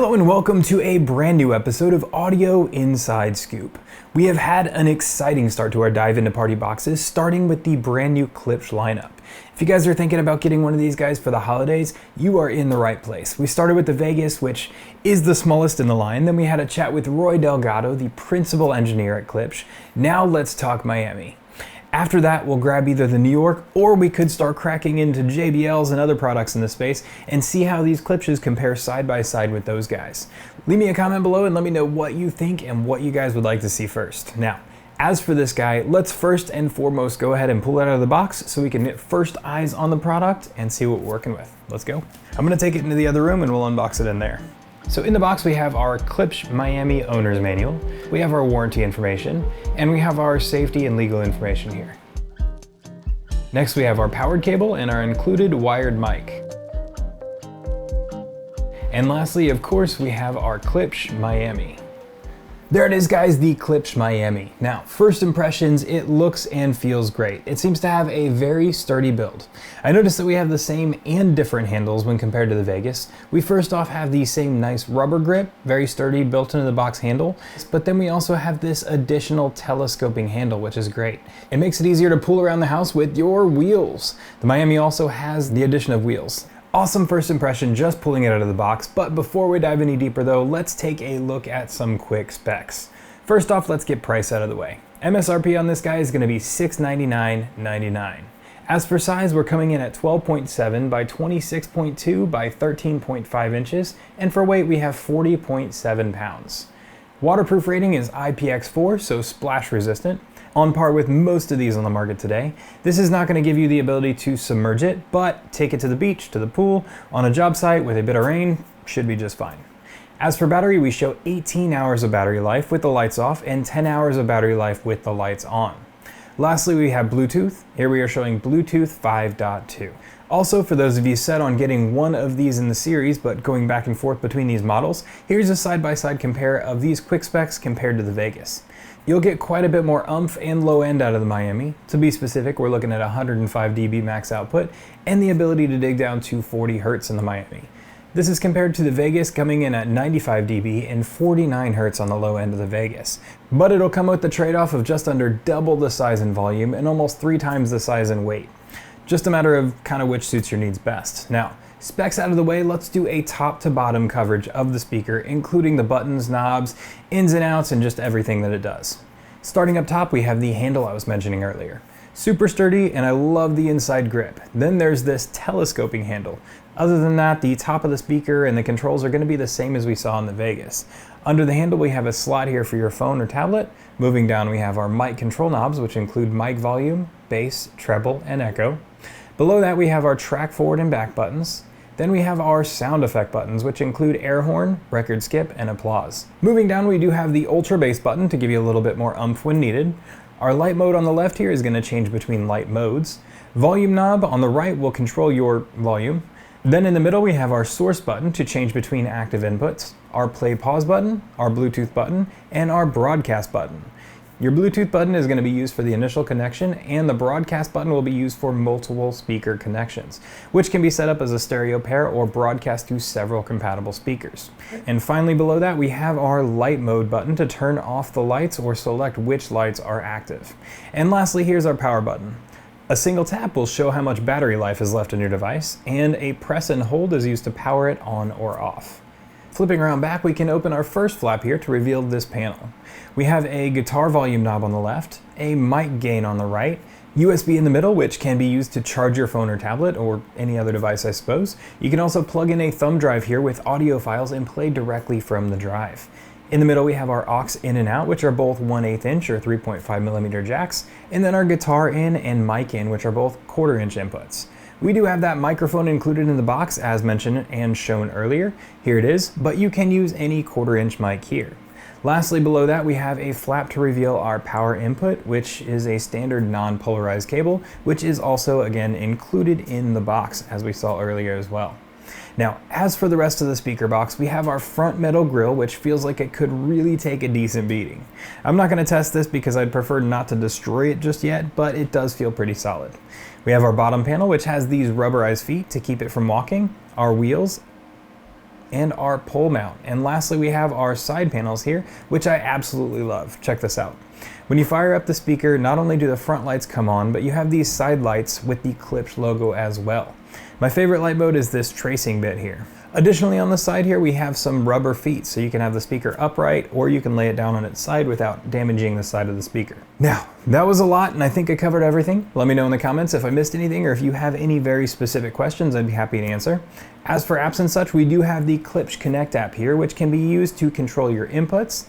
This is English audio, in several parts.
Hello and welcome to a brand new episode of Audio Inside Scoop. We have had an exciting start to our dive into party boxes, starting with the brand new Klipsch lineup. If you guys are thinking about getting one of these guys for the holidays, you are in the right place. We started with the Vegas, which is the smallest in the line. Then we had a chat with Roy Delgado, the principal engineer at Klipsch. Now let's talk Miami. After that, we'll grab either the New York, or we could start cracking into JBLs and other products in the space and see how these Klipsches compare side by side with those guys. Leave me a comment below and let me know what you think and what you guys would like to see first. Now, as for this guy, let's first and foremost go ahead and pull it out of the box so we can get first eyes on the product and see what we're working with. Let's go. I'm gonna take it into the other room and we'll unbox it in there. So in the box we have our Klipsch Miami Owner's Manual, we have our warranty information, and we have our safety and legal information here. Next we have our powered cable and our included wired mic. And lastly, of course, we have our Klipsch Miami. There it is, guys, the Klipsch Miami. Now, first impressions, it looks and feels great. It seems to have a very sturdy build. I noticed that we have the same and different handles when compared to the Vegas. We first off have the same nice rubber grip, very sturdy, built into the box handle, but then we also have this additional telescoping handle, which is great. It makes it easier to pull around the house with your wheels. The Miami also has the addition of wheels. Awesome first impression just pulling it out of the box, but before we dive any deeper though, let's take a look at some quick specs. First off, let's get price out of the way. MSRP on this guy is going to be $699.99. As for size, we're coming in at 12.7 by 26.2 by 13.5 inches, and for weight we have 40.7 pounds. Waterproof rating is IPX4, so splash resistant. On par with most of these on the market today. This is not going to give you the ability to submerge it, but take it to the beach, to the pool, on a job site with a bit of rain, should be just fine. As for battery, we show 18 hours of battery life with the lights off and 10 hours of battery life with the lights on. Lastly, we have Bluetooth. Here we are showing Bluetooth 5.2. Also, for those of you set on getting one of these in the series, but going back and forth between these models, here's a side-by-side compare of these quick specs compared to the Vegas. You'll get quite a bit more oomph and low end out of the Miami. To be specific, we're looking at 105 dB max output and the ability to dig down to 40 Hertz in the Miami. This is compared to the Vegas coming in at 95 dB and 49 Hertz on the low end of the Vegas. But it'll come with the trade-off of just under double the size and volume and almost 3 times the size and weight. Just a matter of kind of which suits your needs best. Now, specs out of the way, let's do a top to bottom coverage of the speaker, including the buttons, knobs, ins and outs, and just everything that it does. Starting up top, we have the handle I was mentioning earlier. Super sturdy, and I love the inside grip. Then there's this telescoping handle. Other than that, the top of the speaker and the controls are going to be the same as we saw in the Vegas. Under the handle, we have a slot here for your phone or tablet. Moving down, we have our mic control knobs, which include mic volume, bass, treble, and echo. Below that, we have our track forward and back buttons. Then we have our sound effect buttons, which include air horn, record skip, and applause. Moving down, we do have the ultra bass button to give you a little bit more oomph when needed. Our light mode on the left here is going to change between light modes. Volume knob on the right will control your volume. Then in the middle, we have our source button to change between active inputs, our play pause button, our Bluetooth button, and our broadcast button. Your Bluetooth button is going to be used for the initial connection, and the broadcast button will be used for multiple speaker connections, which can be set up as a stereo pair or broadcast to several compatible speakers. And finally below that, we have our light mode button to turn off the lights or select which lights are active. And lastly, here's our power button. A single tap will show how much battery life is left in your device, and a press and hold is used to power it on or off. Flipping around back, we can open our first flap here to reveal this panel. We have a guitar volume knob on the left, a mic gain on the right, USB in the middle, which can be used to charge your phone or tablet or any other device, I suppose. You can also plug in a thumb drive here with audio files and play directly from the drive. In the middle, we have our aux in and out, which are both 1/8 inch or 3.5 millimeter jacks, and then our guitar in and mic in, which are both 1/4 inch inputs. We do have that microphone included in the box as mentioned and shown earlier. Here it is, but you can use any 1/4 inch mic here. Lastly, below that, we have a flap to reveal our power input, which is a standard non-polarized cable, which is also again included in the box as we saw earlier as well. Now, as for the rest of the speaker box, we have our front metal grille, which feels like it could really take a decent beating. I'm not going to test this because I'd prefer not to destroy it just yet, but it does feel pretty solid. We have our bottom panel, which has these rubberized feet to keep it from walking, our wheels, and our pole mount. And lastly, we have our side panels here, which I absolutely love. Check this out. When you fire up the speaker, not only do the front lights come on, but you have these side lights with the Klipsch logo as well. My favorite light mode is this tracing bit here. Additionally, on the side here, we have some rubber feet, so you can have the speaker upright or you can lay it down on its side without damaging the side of the speaker. Now, that was a lot, and I think I covered everything. Let me know in the comments if I missed anything, or if you have any very specific questions, I'd be happy to answer. As for apps and such, we do have the Klipsch Connect app here, which can be used to control your inputs,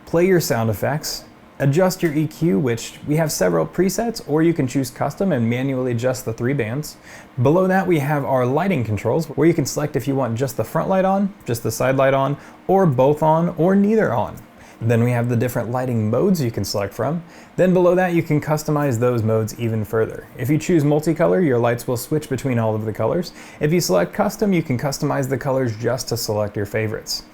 play your sound effects, adjust your EQ, which we have several presets, or you can choose custom and manually adjust the 3 bands. Below that, we have our lighting controls, where you can select if you want just the front light on, just the side light on, or both on, or neither on. Then we have the different lighting modes you can select from. Then below that, you can customize those modes even further. If you choose multicolor, your lights will switch between all of the colors. If you select custom, you can customize the colors just to select your favorites.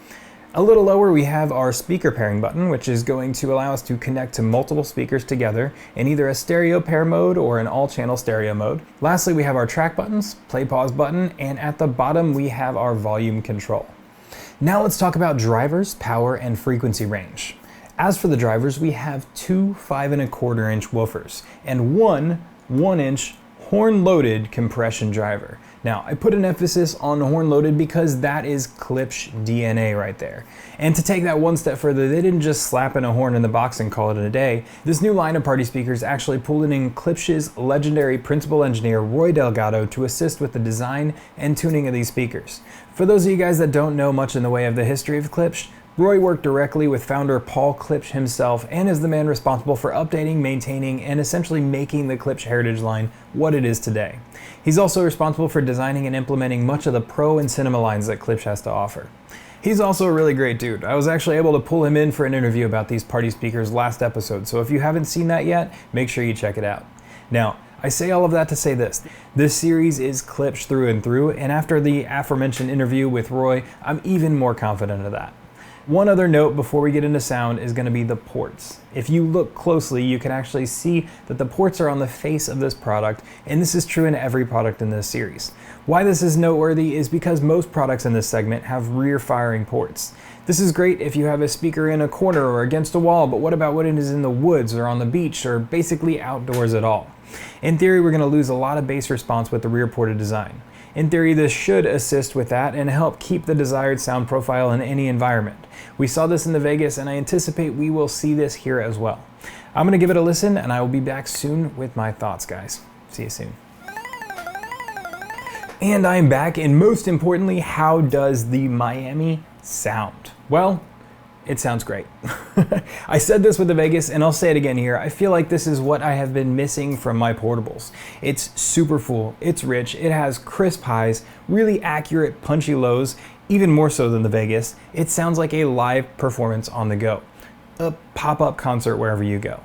A little lower, we have our speaker pairing button, which is going to allow us to connect to multiple speakers together in either a stereo pair mode or an all-channel stereo mode. Lastly, we have our track buttons, play pause button, and at the bottom we have our volume control. Now let's talk about drivers, power, and frequency range. As for the drivers, we have 2 5¼ inch woofers and one 1-inch horn-loaded compression driver. Now, I put an emphasis on horn-loaded because that is Klipsch DNA right there. And to take that one step further, they didn't just slap in a horn in the box and call it a day. This new line of party speakers actually pulled in Klipsch's legendary principal engineer, Roy Delgado, to assist with the design and tuning of these speakers. For those of you guys that don't know much in the way of the history of Klipsch, Roy worked directly with founder Paul Klipsch himself and is the man responsible for updating, maintaining, and essentially making the Klipsch heritage line what it is today. He's also responsible for designing and implementing much of the Pro and Cinema lines that Klipsch has to offer. He's also a really great dude. I was actually able to pull him in for an interview about these party speakers last episode, so if you haven't seen that yet, make sure you check it out. Now, I say all of that to say this. This series is Klipsch through and through, and after the aforementioned interview with Roy, I'm even more confident of that. One other note before we get into sound is going to be the ports. If you look closely, you can actually see that the ports are on the face of this product, and this is true in every product in this series. Why this is noteworthy is because most products in this segment have rear-firing ports. This is great if you have a speaker in a corner or against a wall, but what about when it is in the woods or on the beach or basically outdoors at all? In theory, we're going to lose a lot of bass response with the rear-ported design. In theory, this should assist with that and help keep the desired sound profile in any environment. We saw this in the Vegas, and I anticipate we will see this here as well. I'm going to give it a listen, and I will be back soon with my thoughts, guys. See you soon. And I'm back, and most importantly, how does the Miami sound? Well, it sounds great. I said this with the Vegas, and I'll say it again here. I feel like this is what I have been missing from my portables. It's super full, it's rich, it has crisp highs, really accurate punchy lows, even more so than the Vegas. It sounds like a live performance on the go. A pop-up concert wherever you go.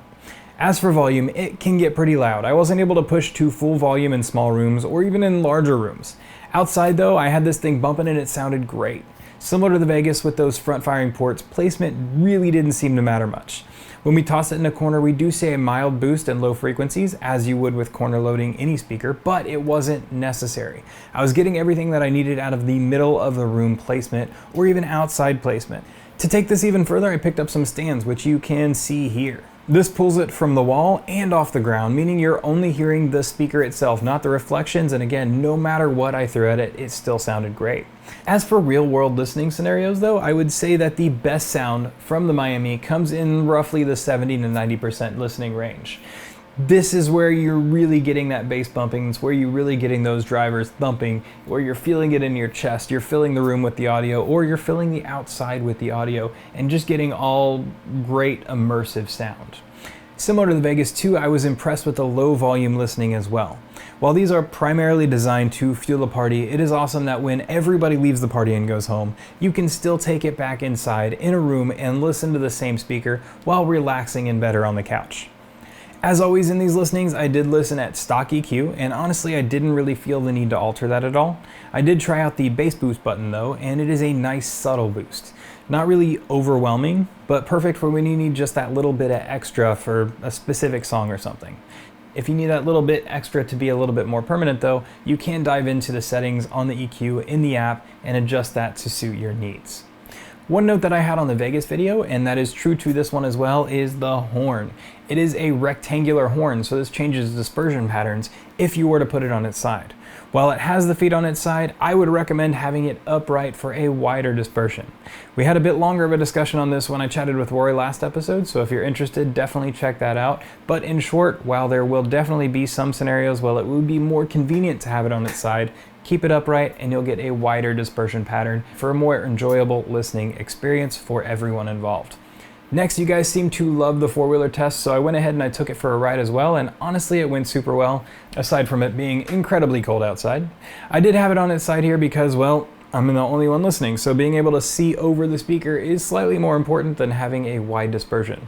As for volume, it can get pretty loud. I wasn't able to push to full volume in small rooms or even in larger rooms. Outside though, I had this thing bumping and it sounded great. Similar to the Vegas with those front-firing ports, placement really didn't seem to matter much. When we toss it in a corner, we do see a mild boost in low frequencies, as you would with corner loading any speaker, but it wasn't necessary. I was getting everything that I needed out of the middle of the room placement, or even outside placement. To take this even further, I picked up some stands, which you can see here. This pulls it from the wall and off the ground, meaning you're only hearing the speaker itself, not the reflections, and again, no matter what I threw at it, it still sounded great. As for real-world listening scenarios though, I would say that the best sound from the Miami comes in roughly the 70 to 90% listening range. This is where you're really getting that bass bumping. It's where you're really getting those drivers thumping, where you're feeling it in your chest, you're filling the room with the audio, or you're filling the outside with the audio, and just getting all great immersive sound. Similar to the Vegas 2, I was impressed with the low volume listening as well. While these are primarily designed to fuel the party, it is awesome that when everybody leaves the party and goes home, you can still take it back inside in a room and listen to the same speaker while relaxing in bed or on the couch. As always in these listenings, I did listen at stock EQ, and honestly I didn't really feel the need to alter that at all. I did try out the bass boost button though, and it is a nice subtle boost. Not really overwhelming, but perfect for when you need just that little bit of extra for a specific song or something. If you need that little bit extra to be a little bit more permanent though, you can dive into the settings on the EQ in the app and adjust that to suit your needs. One note that I had on the Vegas video, and that is true to this one as well, is the horn. It is a rectangular horn, so this changes dispersion patterns if you were to put it on its side. While it has the feet on its side, I would recommend having it upright for a wider dispersion. We had a bit longer of a discussion on this when I chatted with Rory last episode, so if you're interested, definitely check that out. But in short, while there will definitely be some scenarios where it would be more convenient to have it on its side, keep it upright and you'll get a wider dispersion pattern for a more enjoyable listening experience for everyone involved. Next, you guys seem to love the four-wheeler test, so I went ahead and I took it for a ride as well, and honestly it went super well, aside from it being incredibly cold outside. I did have it on its side here because, well, I'm the only one listening, so being able to see over the speaker is slightly more important than having a wide dispersion.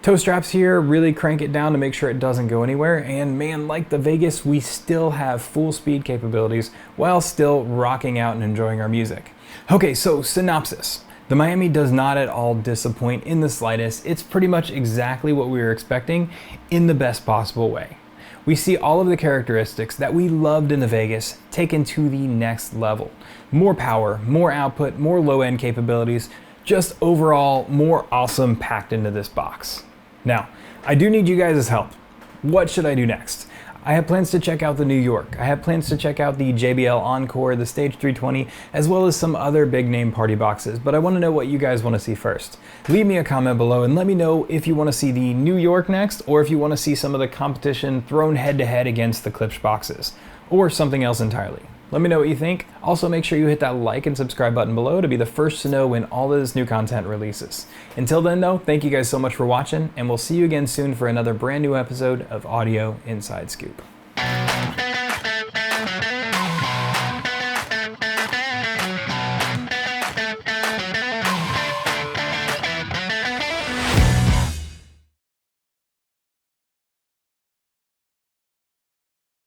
Toe straps here really crank it down to make sure it doesn't go anywhere, and man, like the Vegas, we still have full speed capabilities while still rocking out and enjoying our music. Okay, so Synopsis. The Miami does not at all disappoint in the slightest. It's pretty much exactly what we were expecting in the best possible way. We see all of the characteristics that we loved in the Vegas taken to the next level. More power, more output, more low-end capabilities, just overall more awesome packed into this box. Now, I do need you guys' help. What should I do next? I have plans to check out the New York. I have plans to check out the JBL Encore, the Stage 320, as well as some other big name party boxes, but I want to know what you guys want to see first. Leave me a comment below and let me know if you want to see the New York next, or if you want to see some of the competition thrown head to head against the Klipsch boxes, or something else entirely. Let me know what you think. Also, make sure you hit that like and subscribe button below to be the first to know when all of this new content releases. Until then though, thank you guys so much for watching, and we'll see you again soon for another brand new episode of Audio Inside Scoop.